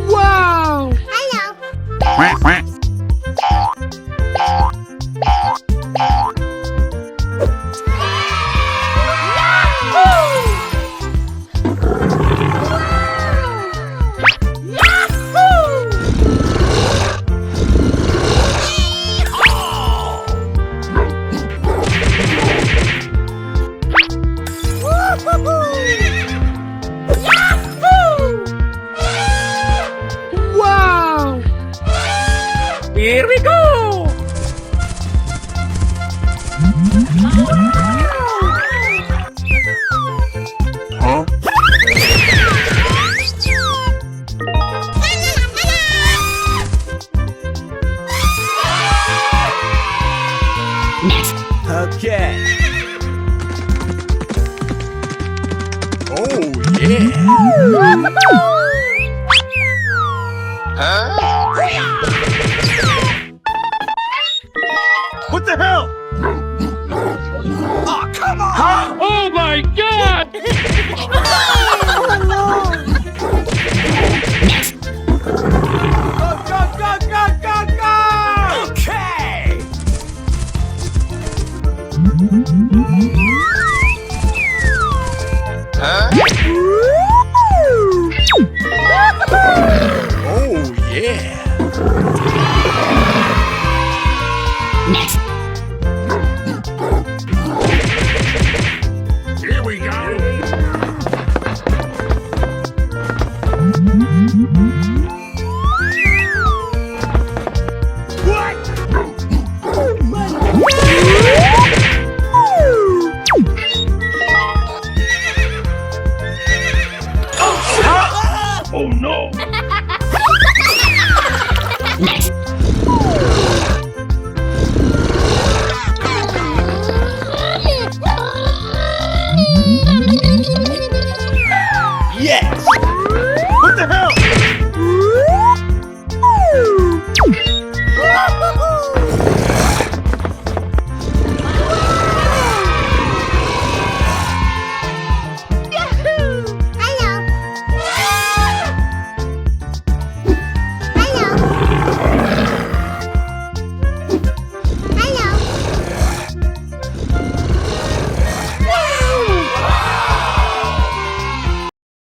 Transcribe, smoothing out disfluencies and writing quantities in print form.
Wow! Hello. Wow! Here we go! Huh? Okay. Oh, yeah. What the hell? Oh, come on! Oh my God! Go! Okay! Oh, yeah. Here we go. Oh no! Yes! What the hell?